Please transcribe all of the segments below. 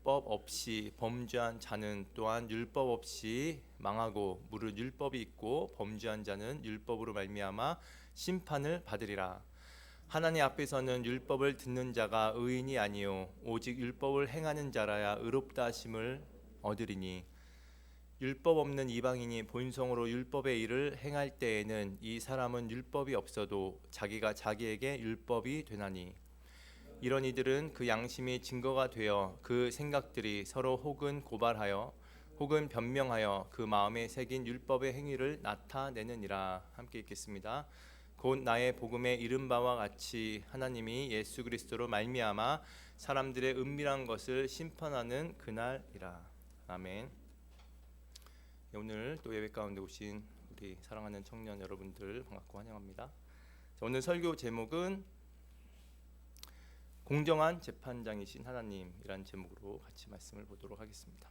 율법 없이 범죄한 자는 또한 율법 없이 망하고 무릇 율법이 있고 범죄한 자는 율법으로 말미암아 심판을 받으리라. 하나님 앞에서는 율법을 듣는 자가 의인이 아니요 오직 율법을 행하는 자라야 의롭다 하심을 얻으리니 율법 없는 이방인이 본성으로 율법의 일을 행할 때에는 이 사람은 율법이 없어도 자기가 자기에게 율법이 되나니 이런 이들은 그 양심이 증거가 되어 그 생각들이 서로 혹은 고발하여 혹은 변명하여 그 마음에 새긴 율법의 행위를 나타내느니라. 함께 읽겠습니다. 곧 나의 복음에 이른 바와 같이 하나님이 예수 그리스도로 말미암아 사람들의 은밀한 것을 심판하는 그날이라. 아멘. 오늘 또 예배 가운데 오신 우리 사랑하는 청년 여러분들 반갑고 환영합니다. 오늘 설교 제목은 공정한 재판장이신 하나님이란 제목으로 같이 말씀을 보도록 하겠습니다.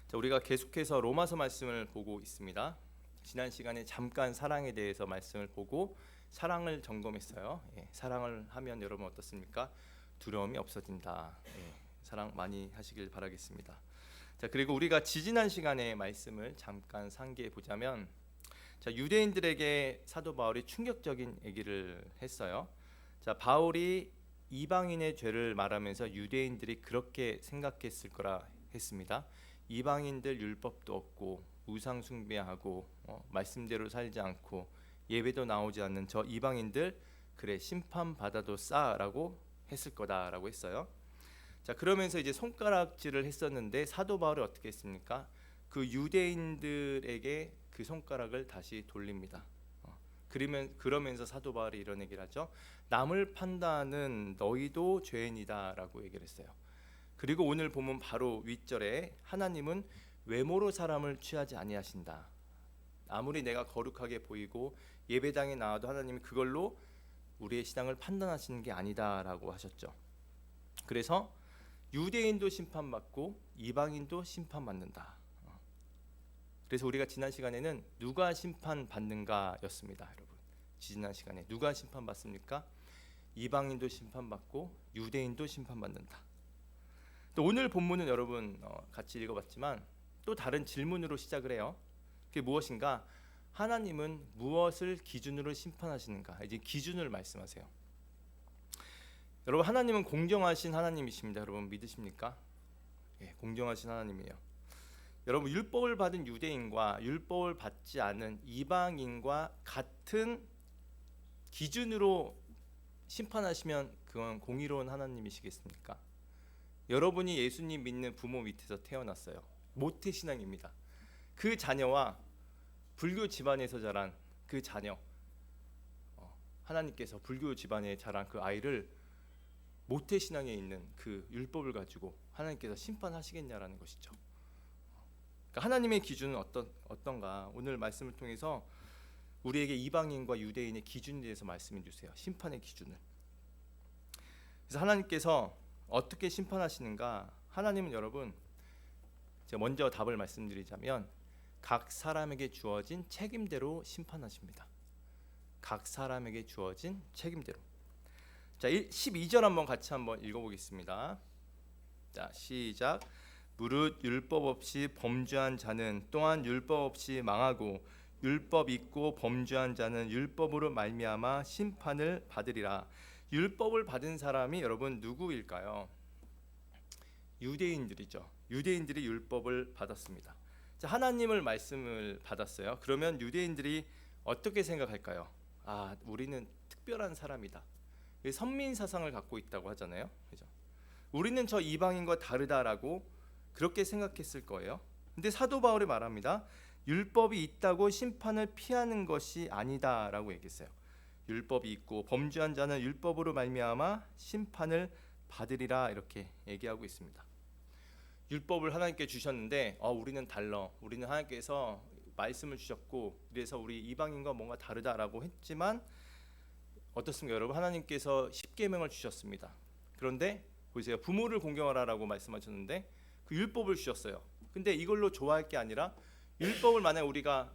자, 우리가 계속해서 로마서 말씀을 보고 있습니다. 지난 시간에 잠깐 사랑에 대해서 말씀을 보고 사랑을 점검했어요. 사랑을 하면 여러분 어떻습니까? 두려움이 없어진다. 사랑 많이 하시길 바라겠습니다. 자, 그리고 우리가 지지난 시간에 말씀을 잠깐 상기해 보자면, 자, 유대인들에게 사도 바울이 충격적인 얘기를 했어요. 자, 바울이 이방인의 죄를 말하면서 유대인들이 그렇게 생각했을 거라 했습니다. 이방인들 율법도 없고 우상 숭배하고 말씀대로 살지 않고 예배도 나오지 않는 저 이방인들 그래 심판받아도 싸라고 했을 거다라고 했어요. 자, 그러면서 이제 손가락질을 했었는데 사도 바울이 어떻게 했습니까? 그 유대인들에게 그 손가락을 다시 돌립니다. 그러면서 사도 바울이 이런 얘기를 하죠. 남을 판단하는 너희도 죄인이다라고 얘기를 했어요. 그리고 오늘 보면 바로 윗절에 하나님은 외모로 사람을 취하지 아니하신다. 아무리 내가 거룩하게 보이고 예배당에 나와도 하나님이 그걸로 우리의 신앙을 판단하시는 게 아니다라고 하셨죠. 그래서 유대인도 심판받고 이방인도 심판받는다. 그래서 우리가 지난 시간에는 누가 심판받는가였습니다. 여러분, 지난 시간에 누가 심판받습니까? 이방인도 심판받고 유대인도 심판받는다. 또 오늘 본문은 여러분 같이 읽어봤지만 또 다른 질문으로 시작을 해요. 그게 무엇인가? 하나님은 무엇을 기준으로 심판하시는가? 이제 기준을 말씀하세요. 여러분, 하나님은 공정하신 하나님이십니다. 여러분 믿으십니까? 공정하신 하나님이에요. 여러분, 율법을 받은 유대인과 율법을 받지 않은 이방인과 같은 기준으로 심판하시면 그건 공의로운 하나님이시겠습니까? 여러분이 예수님 믿는 부모 밑에서 태어났어요. 모태신앙입니다. 그 자녀와 불교 집안에서 자란 그 자녀, 하나님께서 불교 집안에 자란 그 아이를 모태신앙에 있는 그 율법을 가지고 하나님께서 심판하시겠냐라는 것이죠. 그러니까 하나님의 기준은 어떤가? 오늘 말씀을 통해서 우리에게 이방인과 유대인의 기준에 대해서 말씀해 주세요. 심판의 기준을. 그래서 하나님께서 어떻게 심판하시는가? 하나님은 여러분, 제가 먼저 답을 말씀드리자면 각 사람에게 주어진 책임대로 심판하십니다. 각 사람에게 주어진 책임대로. 자, 12절 한번 같이 한번 읽어보겠습니다. 자, 시작. 무릇 율법 없이 범죄한 자는 또한 율법 없이 망하고 율법 있고 범죄한 자는 율법으로 말미암아 심판을 받으리라. 율법을 받은 사람이 여러분 누구일까요? 유대인들이죠. 유대인들이 율법을 받았습니다. 자, 하나님을 말씀을 받았어요. 그러면 유대인들이 어떻게 생각할까요? 아, 우리는 특별한 사람이다. 선민 사상을 갖고 있다고 하잖아요. 그죠? 우리는 저 이방인과 다르다라고 그렇게 생각했을 거예요. 근데 사도 바울이 말합니다. 율법이 있다고 심판을 피하는 것이 아니다라고 얘기했어요. 율법이 있고 범죄한 자는 율법으로 말미암아 심판을 받으리라 이렇게 얘기하고 있습니다. 율법을 하나님께 주셨는데 우리는 달라. 우리는 하나님께서 말씀을 주셨고 그래서 우리 이방인과 뭔가 다르다라고 했지만 어떻습니까? 여러분, 하나님께서 십계명을 주셨습니다. 그런데 보세요. 부모를 공경하라라고 말씀하셨는데 그 율법을 주셨어요. 근데 이걸로 좋아할 게 아니라 율법을 만약 우리가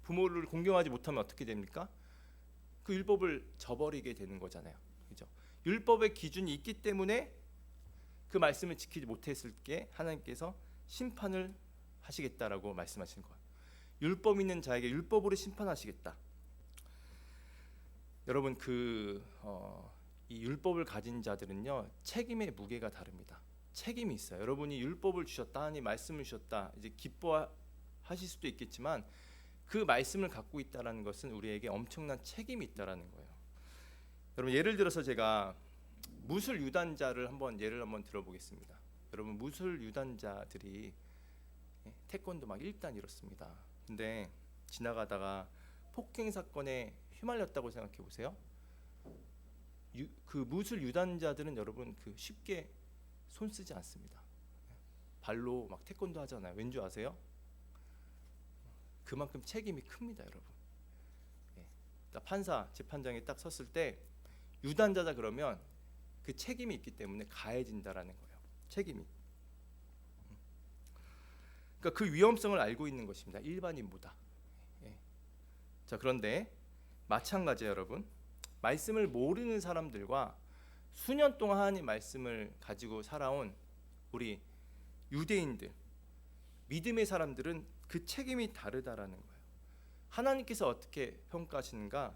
부모를 공경하지 못하면 어떻게 됩니까? 그 율법을 저버리게 되는 거잖아요. 그죠? 율법의 기준이 있기 때문에 그 말씀을 지키지 못했을 때 하나님께서 심판을 하시겠다라고 말씀하시는 거예요. 율법 있는 자에게 율법으로 심판하시겠다. 여러분 이 율법을 가진 자들은요 책임의 무게가 다릅니다. 책임이 있어요. 여러분이 율법을 주셨다, 하나님 말씀을 주셨다, 이제 기뻐하실 수도 있겠지만 그 말씀을 갖고 있다라는 것은 우리에게 엄청난 책임이 있다라는 거예요. 여러분 예를 들어서 제가 무술 유단자를 예를 한번 들어보겠습니다. 여러분 무술 유단자들이 태권도 막 1단 이렇습니다. 근데 지나가다가 폭행 사건에 휘말렸다고 생각해 보세요. 그 무술 유단자들은 여러분 쉽게 손 쓰지 않습니다. 발로 막 태권도 하잖아요. 왠 줄 아세요? 그만큼 책임이 큽니다, 여러분. 판사 재판장에 딱 섰을 때 유단자다 그러면 그 책임이 있기 때문에 가해진다라는 거예요. 책임이. 그러니까 그 위험성을 알고 있는 것입니다. 일반인보다. 자, 그런데 마찬가지예요, 여러분. 말씀을 모르는 사람들과 수년 동안 하나님 말씀을 가지고 살아온 우리 유대인들, 믿음의 사람들은 그 책임이 다르다라는 거예요. 하나님께서 어떻게 평가하시는가?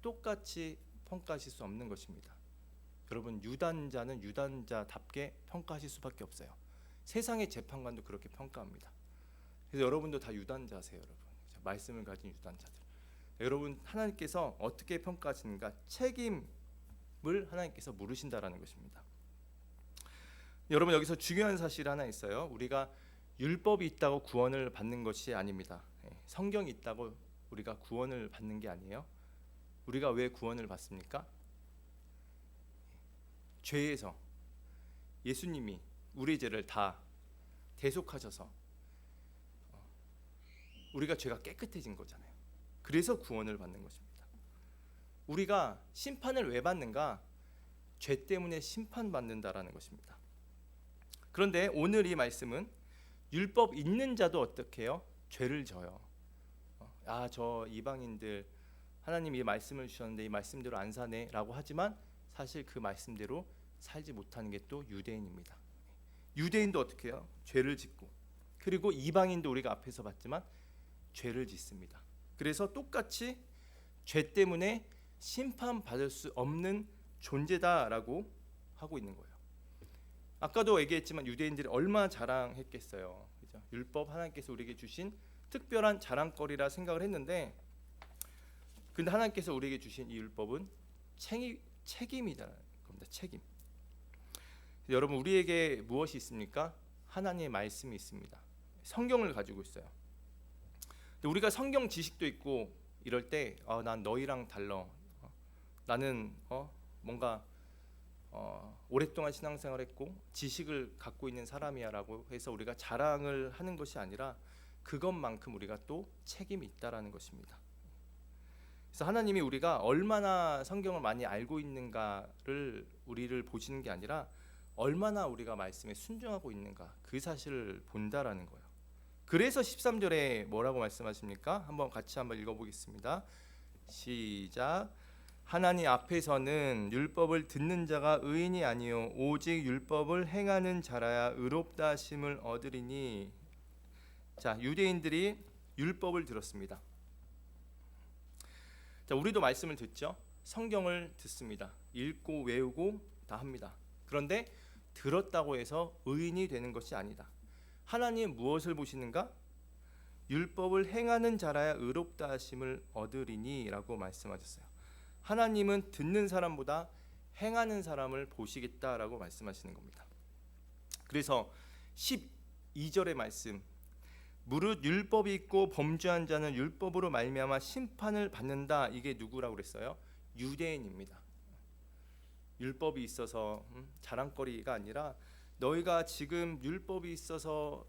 똑같이 평가하실 수 없는 것입니다. 여러분 유단자는 유단자답게 평가하실 수밖에 없어요. 세상의 재판관도 그렇게 평가합니다. 그래서 여러분도 다 유단자세요, 여러분. 말씀을 가진 유단자들. 여러분 하나님께서 어떻게 평가하시는가? 책임을 하나님께서 물으신다라는 것입니다. 여러분 여기서 중요한 사실 하나 있어요. 우리가 율법이 있다고 구원을 받는 것이 아닙니다. 성경이 있다고 우리가 구원을 받는 게 아니에요. 우리가 왜 구원을 받습니까? 죄에서 예수님이 우리 죄를 다 대속하셔서 우리가 죄가 깨끗해진 거잖아요. 그래서 구원을 받는 것입니다. 우리가 심판을 왜 받는가? 죄 때문에 심판받는다라는 것입니다. 그런데 오늘 이 말씀은 율법 있는 자도 어떻게 해요? 죄를 져요. 저 이방인들 하나님이 말씀을 주셨는데 이 말씀대로 안 사네 라고 하지만 사실 그 말씀대로 살지 못하는 게 또 유대인입니다. 유대인도 어떻게 해요? 죄를 짓고, 그리고 이방인도 우리가 앞에서 봤지만 죄를 짓습니다. 그래서 똑같이 죄 때문에 심판받을 수 없는 존재다라고 하고 있는 거예요. 아까도 얘기했지만 유대인들이 얼마나 자랑했겠어요. 그죠? 율법 하나님께서 우리에게 주신 특별한 자랑거리라 생각을 했는데, 근데 하나님께서 우리에게 주신 이 율법은 책임이다라는 겁니다. 책임. 여러분 우리에게 무엇이 있습니까? 하나님의 말씀이 있습니다. 성경을 가지고 있어요. 근데 우리가 성경 지식도 있고 이럴 때 난 너희랑 달라. 나는 뭔가 오랫동안 신앙생활했고 지식을 갖고 있는 사람이야라고 해서 우리가 자랑을 하는 것이 아니라 그것만큼 우리가 또 책임이 있다라는 것입니다. 그래서 하나님이 우리가 얼마나 성경을 많이 알고 있는가를 우리를 보시는 게 아니라 얼마나 우리가 말씀에 순종하고 있는가 그 사실을 본다라는 거예요. 그래서 13절에 뭐라고 말씀하십니까? 한번 같이 한번 읽어보겠습니다. 시작. 하나님 앞에서는 율법을 듣는 자가 의인이 아니요 오직 율법을 행하는 자라야 의롭다 하심을 얻으리니. 자, 유대인들이 율법을 들었습니다. 자, 우리도 말씀을 듣죠. 성경을 듣습니다. 읽고 외우고 다 합니다. 그런데 들었다고 해서 의인이 되는 것이 아니다. 하나님 무엇을 보시는가? 율법을 행하는 자라야 의롭다 하심을 얻으리니라고 말씀하셨어요. 하나님은 듣는 사람보다 행하는 사람을 보시겠다라고 말씀하시는 겁니다. 그래서 12절의 말씀, 무릇 율법이 있고 범죄한 자는 율법으로 말미암아 심판을 받는다. 이게 누구라고 그랬어요? 유대인입니다. 율법이 있어서 자랑거리가 아니라 너희가 지금 율법이 있어서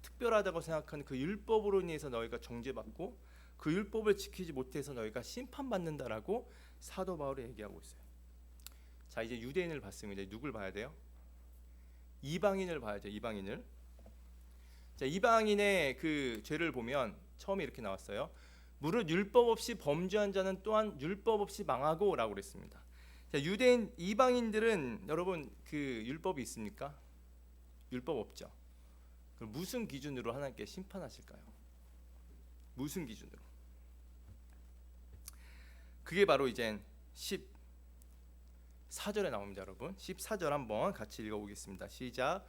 특별하다고 생각하는 그 율법으로 인해서 너희가 정죄받고 그 율법을 지키지 못해서 너희가 심판받는다라고 사도 바울이 얘기하고 있어요. 자, 이제 유대인을 봤습니다. 이제 누굴 봐야 돼요? 이방인을 봐야죠. 이방인을. 자, 이방인의 그 죄를 보면 처음에 이렇게 나왔어요. 무릇 율법 없이 범죄한 자는 또한 율법 없이 망하고라고 그랬습니다. 자, 유대인 이방인들은 여러분 그 율법이 있습니까? 율법 없죠. 그럼 무슨 기준으로 하나님께 심판하실까요? 무슨 기준으로? 그게 바로 이제 14절에 나옵니다, 여러분. 14절 한번 같이 읽어보겠습니다. 시작.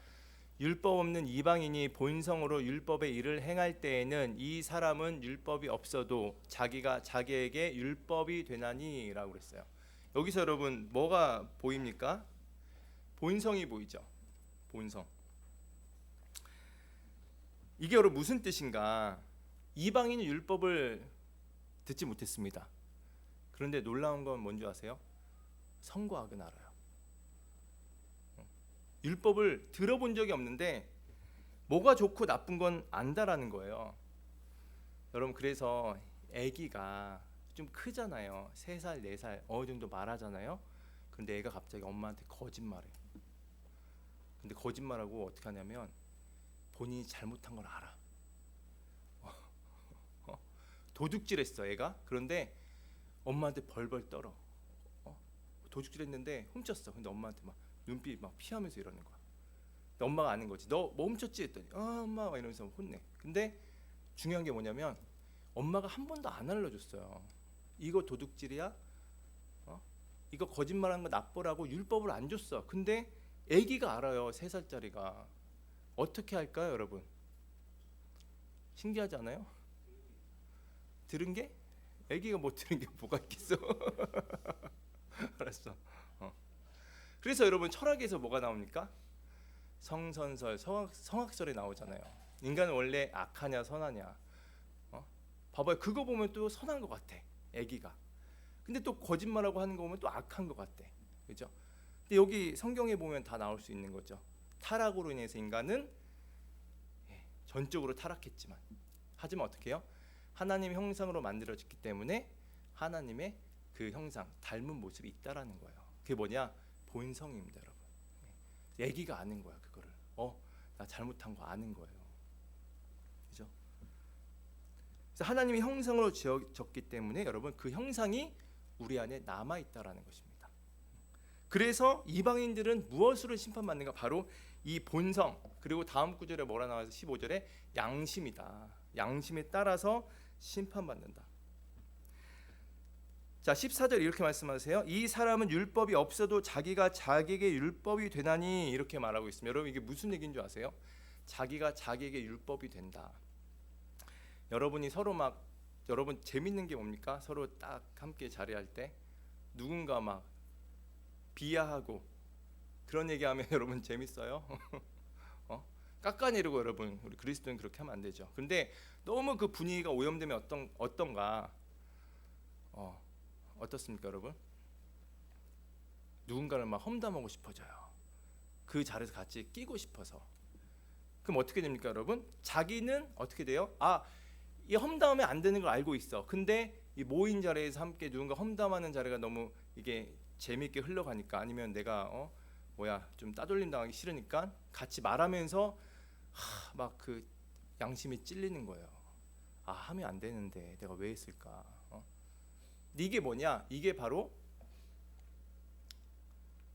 율법 없는 이방인이 본성으로 율법의 일을 행할 때에는 이 사람은 율법이 없어도 자기가 자기에게 율법이 되나니라고 그랬어요. 여기서 여러분 뭐가 보입니까? 본성이 보이죠. 본성. 이게 여러분 무슨 뜻인가? 이방인은 율법을 듣지 못했습니다. 그런데 놀라운 건 뭔지 아세요? 선과악은 알아요. 율법을 들어본 적이 없는데 뭐가 좋고 나쁜 건 안다라는 거예요. 여러분 그래서 아기가 좀 크잖아요. 3살, 4살 어느 정도 말하잖아요. 근데 애가 갑자기 엄마한테 거짓말해. 근데 거짓말하고 어떻게 하냐면 본인이 잘못한 걸 알아. 도둑질했어 애가. 그런데 엄마한테 벌벌 떨어. 도둑질했는데 훔쳤어. 근데 엄마한테 막 눈빛 막 피하면서 이러는 거야. 근데 엄마가 아는 거지. 너 뭐 훔쳤지? 했더니 엄마 막 이러면서 혼내. 근데 중요한 게 뭐냐면 엄마가 한 번도 안 알려줬어요. 이거 도둑질이야? 이거 거짓말하는 거 나쁘라고 율법을 안 줬어. 근데 아기가 알아요. 3살짜리가. 어떻게 할까요, 여러분? 신기하지 않아요? 들은 게? 아기가 못 들은 게 뭐가 있겠어? 알았어. 그래서 여러분 철학에서 뭐가 나옵니까? 성선설, 성악설에 나오잖아요. 인간은 원래 악하냐 선하냐. 봐봐요. 그거 보면 또 선한 것 같아. 아기가. 근데 또 거짓말하고 하는 거 보면 또 악한 것 같아. 그죠? 근데 여기 성경에 보면 다 나올 수 있는 거죠. 타락으로 인해서 인간은 전적으로 타락했지만 하지만 어떻게 해요? 하나님 형상으로 만들어졌기 때문에 하나님의 그 형상, 닮은 모습이 있다라는 거예요. 그게 뭐냐? 본성입니다, 여러분. 아기가 아는 거야, 그거를. 나 잘못한 거 아는 거예요. 그죠? 그래서 하나님의 형상으로 지어졌기 때문에 여러분 그 형상이 우리 안에 남아 있다라는 것입니다. 그래서 이방인들은 무엇으로 심판받는가? 바로 이 본성. 그리고 다음 구절에 뭐라 나와서 15절에 양심이다. 양심에 따라서 심판받는다. 자, 14절 이렇게 말씀하세요. 이 사람은 율법이 없어도 자기가 자기에게 율법이 되나니 이렇게 말하고 있습니다. 여러분 이게 무슨 얘기인 줄 아세요? 자기가 자기에게 율법이 된다. 여러분이 서로 막 여러분 재밌는 게 뭡니까? 서로 딱 함께 자리할 때 누군가 막 비하하고 그런 얘기하면 여러분 재밌어요? 깎아내리고 여러분 우리 그리스도는 그렇게 하면 안 되죠. 근데 너무 그 분위기가 오염되면 어떤가? 어떻습니까, 여러분? 누군가를 막 험담하고 싶어져요. 그 자리에서 같이 끼고 싶어서. 그럼 어떻게 됩니까, 여러분? 자기는 어떻게 돼요? 이 험담하면 안 되는 걸 알고 있어. 근데 이 모인 자리에서 함께 누군가 험담하는 자리가 너무 이게 재미있게 흘러가니까 아니면 내가 좀 따돌림 당하기 싫으니까 같이 말하면서 막 그 양심이 찔리는 거예요. 하면 안 되는데 내가 왜 했을까? 이게 뭐냐? 이게 바로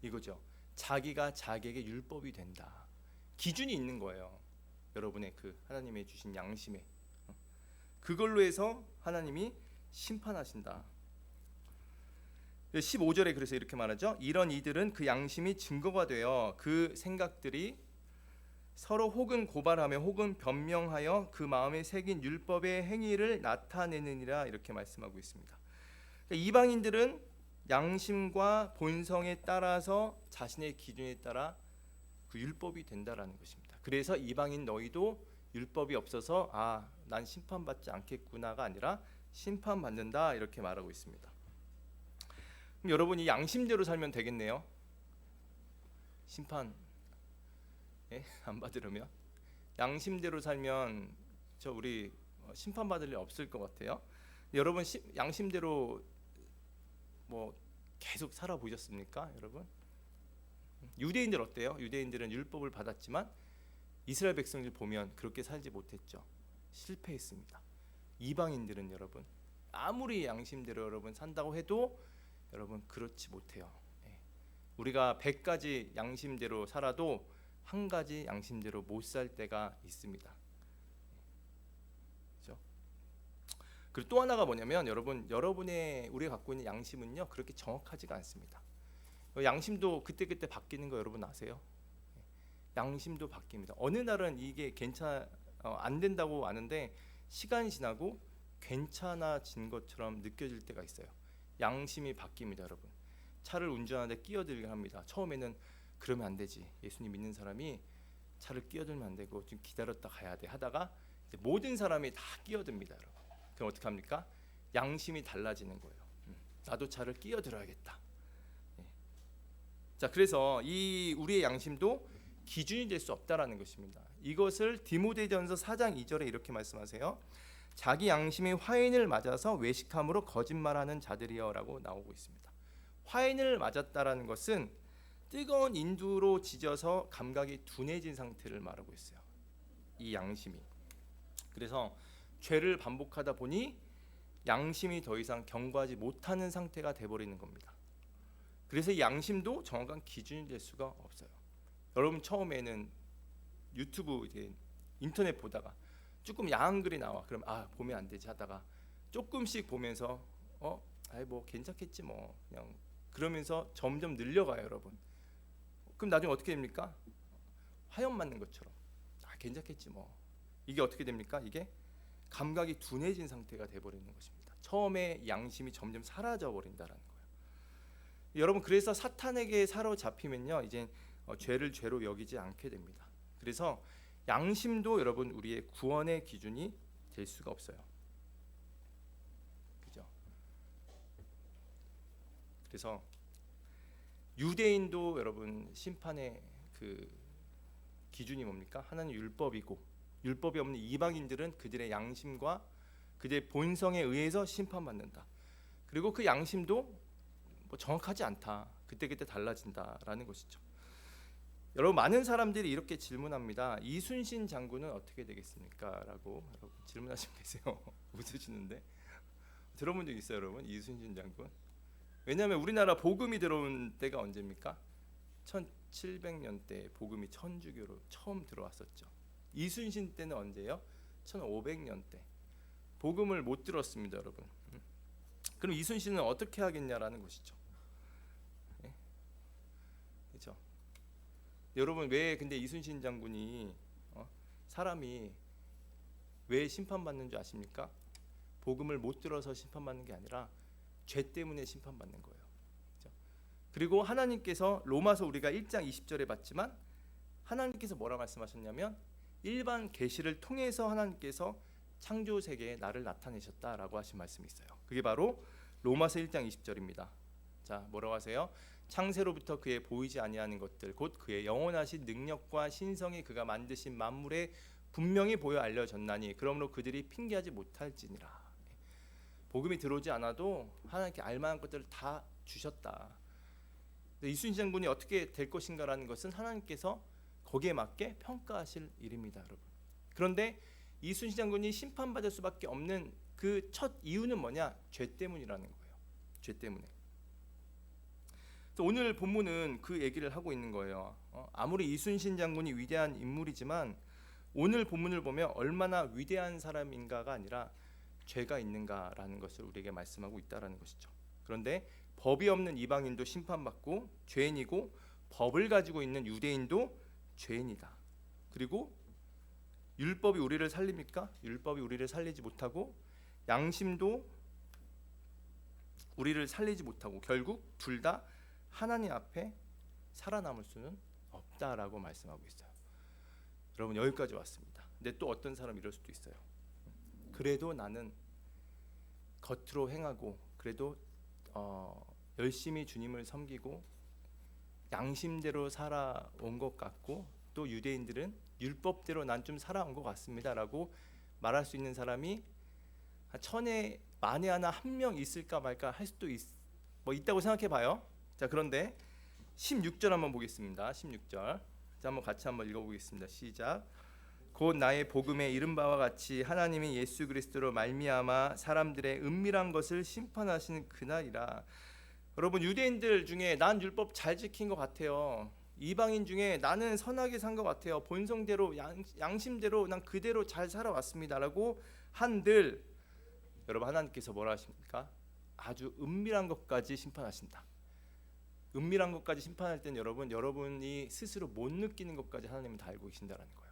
이거죠. 자기가 자기에게 율법이 된다. 기준이 있는 거예요. 여러분의 그 하나님의 주신 양심에. 그걸로 해서 하나님이 심판하신다. 15절에 그래서 이렇게 말하죠. 이런 이들은 그 양심이 증거가 되어 그 생각들이 서로 혹은 고발하며 혹은 변명하여 그 마음에 새긴 율법의 행위를 나타내느니라 이렇게 말씀하고 있습니다. 이방인들은 양심과 본성에 따라서 자신의 기준에 따라 그 율법이 된다라는 것입니다. 그래서 이방인 너희도 율법이 없어서 난 심판받지 않겠구나가 아니라 심판받는다 이렇게 말하고 있습니다. 그럼 여러분이 양심대로 살면 되겠네요. 심판 안 받으려면 양심대로 살면 우리 심판받을 일 없을 것 같아요. 여러분 양심대로 계속 살아보셨습니까, 여러분? 유대인들 어때요? 유대인들은 율법을 받았지만 이스라엘 백성들 보면 그렇게 살지 못했죠. 실패했습니다. 이방인들은 여러분 아무리 양심대로 여러분 산다고 해도 여러분 그렇지 못해요. 우리가 100가지 양심대로 살아도 한 가지 양심대로 못 살 때가 있습니다. 그렇죠? 그리고 또 하나가 뭐냐면 여러분의 우리가 갖고 있는 양심은요 그렇게 정확하지가 않습니다. 양심도 그때그때 바뀌는 거 여러분 아세요? 양심도 바뀝니다. 어느 날은 이게 안 된다고 아는데 시간이 지나고 괜찮아진 것처럼 느껴질 때가 있어요. 양심이 바뀝니다, 여러분. 차를 운전하는데 끼어들게 합니다. 처음에는 그러면 안 되지. 예수님 믿는 사람이 차를 끼어들면 안 되고 좀 기다렸다 가야 돼 하다가 이제 모든 사람이 다 끼어듭니다, 여러분. 그럼 어떻게 합니까? 양심이 달라지는 거예요. 나도 차를 끼어들어야겠다. 자, 그래서 이 우리의 양심도 기준이 될 수 없다라는 것입니다. 이것을 디모데전서 4장 2절에 이렇게 말씀하세요. 자기 양심이 화인을 맞아서 외식함으로 거짓말하는 자들이여라고 나오고 있습니다. 화인을 맞았다라는 것은 뜨거운 인두로 지져서 감각이 둔해진 상태를 말하고 있어요. 이 양심이. 그래서 죄를 반복하다 보니 양심이 더 이상 경고하지 못하는 상태가 돼버리는 겁니다. 그래서 이 양심도 정확한 기준이 될 수가 없어요. 여러분 처음에는 유튜브 인터넷 보다가 조금 야한 글이 나와. 그럼 보면 안 되지 하다가 조금씩 보면서 뭐 괜찮겠지 뭐 그냥 그러면서 점점 늘려가요, 여러분. 그럼 나중에 어떻게 됩니까? 화염 맞는 것처럼 괜찮겠지 뭐. 이게 어떻게 됩니까? 이게 감각이 둔해진 상태가 돼버리는 것입니다. 처음에 양심이 점점 사라져 버린다라는 거예요. 여러분 그래서 사탄에게 사로잡히면요 이제 죄를 죄로 여기지 않게 됩니다. 그래서 양심도 여러분 우리의 구원의 기준이 될 수가 없어요. 그죠? 그래서 유대인도 여러분 심판의 그 기준이 뭡니까? 하나님 율법이고 율법이 없는 이방인들은 그들의 양심과 그들의 본성에 의해서 심판받는다. 그리고 그 양심도 뭐 정확하지 않다. 그때그때 달라진다라는 것이죠. 여러분 많은 사람들이 이렇게 질문합니다. 이순신 장군은 어떻게 되겠습니까? 라고 여러분 질문하시면 계세요. 웃으시는데 들어본 적 있어요, 여러분? 이순신 장군. 왜냐하면 우리나라 복음이 들어온 때가 언제입니까? 1700년대 복음이 천주교로 처음 들어왔었죠. 이순신 때는 언제예요? 1500년대. 복음을 못 들었습니다, 여러분. 그럼 이순신은 어떻게 하겠냐라는 것이죠. 네? 그렇죠? 여러분 왜 근데 이순신 장군이 사람이 왜 심판받는 줄 아십니까? 복음을 못 들어서 심판받는 게 아니라 죄 때문에 심판받는 거예요. 그렇죠? 그리고 하나님께서 로마서 우리가 1장 20절에 봤지만 하나님께서 뭐라 말씀하셨냐면 일반 계시를 통해서 하나님께서 창조 세계에 나를 나타내셨다라고 하신 말씀이 있어요. 그게 바로 로마서 1장 20절입니다. 자, 뭐라고 하세요? 창세로부터 그의 보이지 아니하는 것들 곧 그의 영원하신 능력과 신성이 그가 만드신 만물에 분명히 보여 알려졌나니 그러므로 그들이 핑계하지 못할지니라. 복음이 들어오지 않아도 하나님께 알만한 것들을 다 주셨다. 이순신 장군이 어떻게 될 것인가라는 것은 하나님께서 거기에 맞게 평가하실 일입니다, 여러분. 그런데 이순신 장군이 심판받을 수밖에 없는 그 첫 이유는 뭐냐? 죄 때문이라는 거예요. 죄 때문에. 오늘 본문은 그 얘기를 하고 있는 거예요. 아무리 이순신 장군이 위대한 인물이지만 오늘 본문을 보면 얼마나 위대한 사람인가가 아니라 죄가 있는가라는 것을 우리에게 말씀하고 있다라는 것이죠. 그런데 법이 없는 이방인도 심판받고 죄인이고 법을 가지고 있는 유대인도 죄인이다. 그리고 율법이 우리를 살립니까? 율법이 우리를 살리지 못하고 양심도 우리를 살리지 못하고 결국 둘 다 하나님 앞에 살아남을 수는 없다라고 말씀하고 있어요. 여러분 여기까지 왔습니다. 근데 또 어떤 사람 이럴 수도 있어요. 그래도 나는 겉으로 행하고 그래도 열심히 주님을 섬기고 양심대로 살아온 것 같고 또 유대인들은 율법대로 난 좀 살아온 것 같습니다라고 말할 수 있는 사람이 천에 만에 하나 한 명 있을까 말까 할 수도 있다고 생각해 봐요. 자, 그런데 16절 한번 보겠습니다. 16절. 자, 한번 같이 한번 읽어보겠습니다. 시작. 곧 나의 복음에 이른 바와 같이 하나님이 예수 그리스도로 말미암아 사람들의 은밀한 것을 심판하시는 그날이라. 여러분, 유대인들 중에 난 율법 잘 지킨 것 같아요. 이방인 중에 나는 선하게 산 것 같아요. 본성대로 양심대로 난 그대로 잘 살아왔습니다라고 한들 여러분, 하나님께서 뭐라 하십니까? 아주 은밀한 것까지 심판하신다. 은밀한 것까지 심판할 땐 여러분이 스스로 못 느끼는 것까지 하나님은 다 알고 계신다라는 거예요.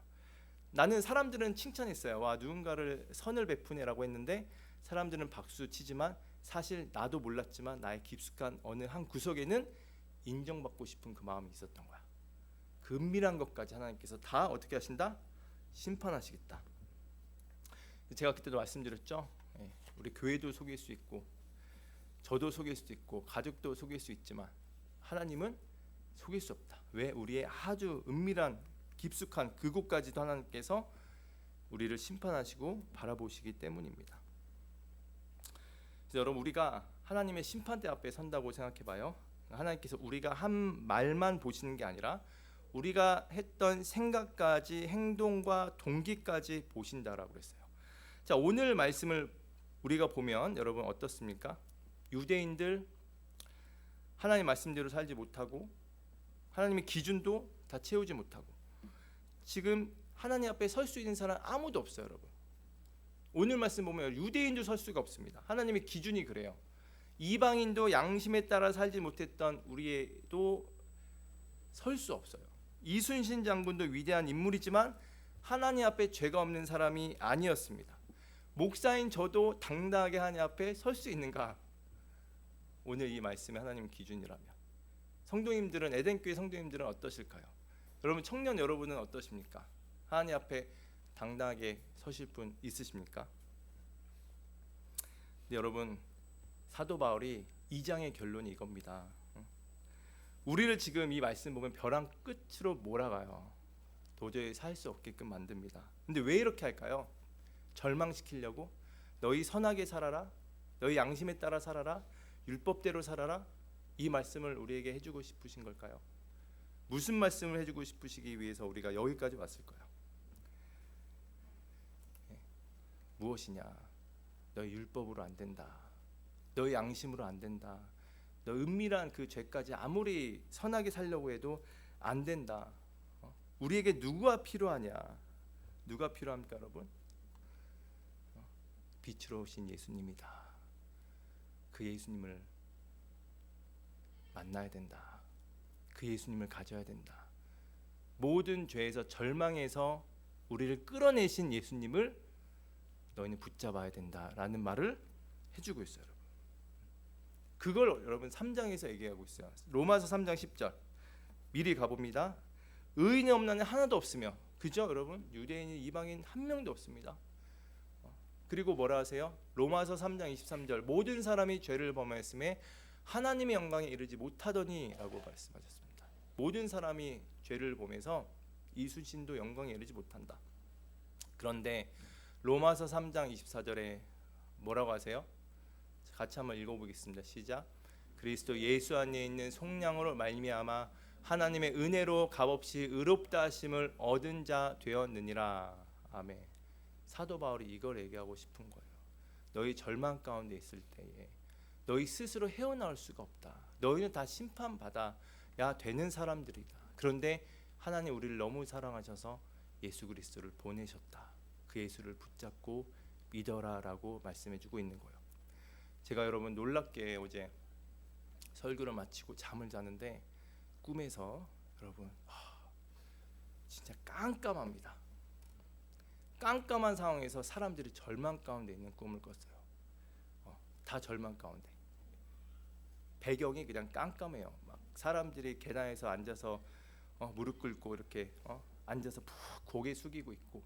나는 사람들은 칭찬했어요. 와, 누군가를 선을 베푸네라고 했는데 사람들은 박수 치지만 사실 나도 몰랐지만 나의 깊숙한 어느 한 구석에는 인정받고 싶은 그 마음이 있었던 거야. 그 은밀한 것까지 하나님께서 다 어떻게 하신다? 심판하시겠다. 제가 그때도 말씀드렸죠. 우리 교회도 속일 수 있고 저도 속일 수도 있고 가족도 속일 수 있지만 하나님은 속일 수 없다. 왜? 우리의 아주 은밀한 깊숙한 그곳까지도 하나님께서 우리를 심판하시고 바라보시기 때문입니다. 그래서 여러분, 우리가 하나님의 심판대 앞에 선다고 생각해봐요. 하나님께서 우리가 한 말만 보시는 게 아니라 우리가 했던 생각까지 행동과 동기까지 보신다라고 그랬어요. 자, 오늘 말씀을 우리가 보면 여러분 어떻습니까? 유대인들 하나님 말씀대로 살지 못하고 하나님의 기준도 다 채우지 못하고 지금 하나님 앞에 설 수 있는 사람 아무도 없어요. 여러분, 오늘 말씀 보면 유대인도 설 수가 없습니다. 하나님의 기준이 그래요. 이방인도 양심에 따라 살지 못했던 우리도 설 수 없어요. 이순신 장군도 위대한 인물이지만 하나님 앞에 죄가 없는 사람이 아니었습니다. 목사인 저도 당당하게 하나님 앞에 설 수 있는가? 오늘 이 말씀이 하나님 기준이라면 성도님들은, 에덴교회 성도님들은 어떠실까요? 여러분, 청년 여러분은 어떠십니까? 하나님 앞에 당당하게 서실 분 있으십니까? 근데 여러분, 사도 바울이 2장의 결론이 이겁니다. 우리를 지금 이 말씀 보면 벼랑 끝으로 몰아가요. 도저히 살 수 없게끔 만듭니다. 근데 왜 이렇게 할까요? 절망시키려고? 너희 선하게 살아라, 너희 양심에 따라 살아라, 율법대로 살아라, 이 말씀을 우리에게 해주고 싶으신 걸까요? 무슨 말씀을 해주고 싶으시기 위해서 우리가 여기까지 왔을까요? 무엇이냐? 너희 율법으로 안 된다, 너희 양심으로 안 된다, 너 은밀한 그 죄까지 아무리 선하게 살려고 해도 안 된다. 우리에게 누가 필요하냐? 누가 필요합니까, 여러분? 빛으로 오신 예수님이다. 그 예수님을 만나야 된다. 그 예수님을 가져야 된다. 모든 죄에서 절망해서 우리를 끌어내신 예수님을 너희는 붙잡아야 된다라는 말을 해주고 있어요. 여러분, 그걸 여러분 3장에서 얘기하고 있어요. 로마서 3장 10절 미리 가봅니다. 의인이 없나니 하나도 없으며, 그죠 여러분? 유대인 이방인 한 명도 없습니다. 그리고 뭐라 하세요? 로마서 3장 23절 모든 사람이 죄를 범하였음에 하나님의 영광에 이르지 못하더니 라고 말씀하셨습니다. 모든 사람이 죄를 범해서 이순신도 영광에 이르지 못한다. 그런데 로마서 3장 24절에 뭐라고 하세요? 같이 한번 읽어보겠습니다. 시작. 그리스도 예수 안에 있는 속량으로 말미암아 하나님의 은혜로 값없이 의롭다 하심을 얻은 자 되었느니라. 아멘. 사도 바울이 이걸 얘기하고 싶은 거예요. 너희 절망 가운데 있을 때에 너희 스스로 헤어나올 수가 없다. 너희는 다 심판받아야 되는 사람들이다. 그런데 하나님 우리를 너무 사랑하셔서 예수 그리스도를 보내셨다. 그 예수를 붙잡고 믿어라라고 말씀해주고 있는 거예요. 제가 여러분 놀랍게 어제 설교를 마치고 잠을 자는데 꿈에서 여러분 진짜 깜깜합니다. 깜깜한 상황에서 사람들이 절망 가운데 있는 꿈을 꿨어요. 다 절망 가운데. 배경이 그냥 깜깜해요. 막 사람들이 계단에서 앉아서 무릎 꿇고 이렇게 앉아서 푹 고개 숙이고 있고,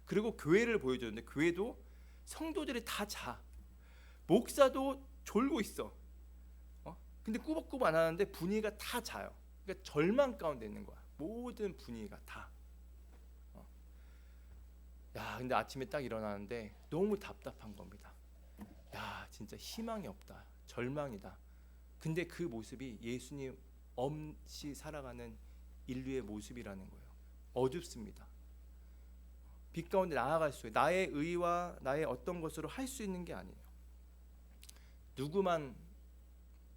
그리고 교회를 보여줬는데 교회도 성도들이 다 자. 목사도 졸고 있어. 근데 꾸벅꾸벅 안 하는데 분위기가 다 자요. 그러니까 절망 가운데 있는 거야. 모든 분위기가 다. 야, 근데 아침에 딱 일어나는데 너무 답답한 겁니다. 야, 진짜 희망이 없다. 절망이다. 근데 그 모습이 예수님 없이 살아가는 인류의 모습이라는 거예요. 어둡습니다. 빛 가운데 나아갈 수, 나의 의와 나의 어떤 것으로 할 수 있는 게 아니에요. 누구만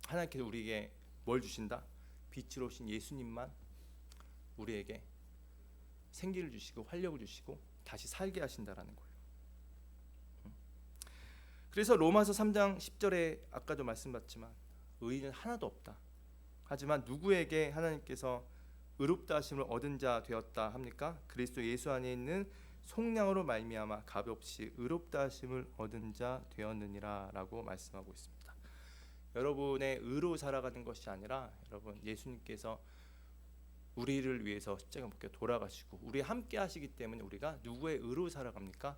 하나님께서 우리에게 뭘 주신다? 빛으로 오신 예수님만 우리에게 생기를 주시고 활력을 주시고 다시 살게 하신다라는 거예요. 그래서 로마서 3장 10절에 아까도 말씀드렸지만 의인은 하나도 없다. 하지만 누구에게 하나님께서 의롭다 하심을 얻은 자 되었다 합니까? 그리스도 예수 안에 있는 속량으로 말미암아 값없이 의롭다 하심을 얻은 자 되었느니라라고 말씀하고 있습니다. 여러분의 의로 살아가는 것이 아니라 여러분 예수님께서 우리를 위해서 십자가 못 박혀 돌아가시고 우리 함께 하시기 때문에 우리가 누구의 의로 살아갑니까?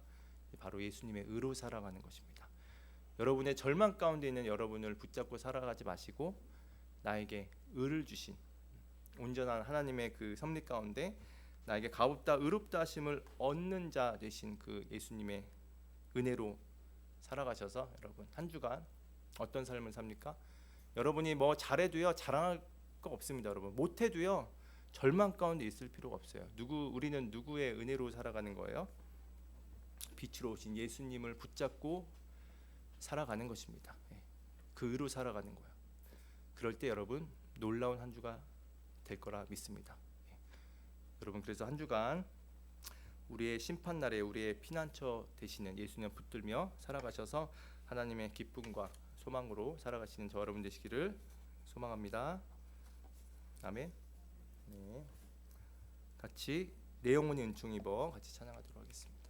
바로 예수님의 의로 살아가는 것입니다. 여러분의 절망 가운데 있는 여러분을 붙잡고 살아가지 마시고 나에게 의를 주신 온전한 하나님의 그 섭리 가운데 나에게 값없다 의롭다 하심을 얻는 자 되신 그 예수님의 은혜로 살아가셔서 여러분 한 주간 어떤 삶을 삽니까? 여러분이 뭐 잘해도요 자랑할 거 없습니다. 여러분 못해도요 절망 가운데 있을 필요가 없어요. 우리는 누구의 은혜로 살아가는 거예요? 빛으로 오신 예수님을 붙잡고 살아가는 것입니다. 그 의로 살아가는 거예요. 그럴 때 여러분 놀라운 한 주가 될 거라 믿습니다. 여러분 그래서 한 주간 우리의 심판 날에 우리의 피난처 되시는 예수님을 붙들며 살아가셔서 하나님의 기쁨과 소망으로 살아가시는 저 여러분 되시기를 소망합니다. 아멘. 네. 같이 내 영혼이 은총 입어 같이 찬양하도록 하겠습니다.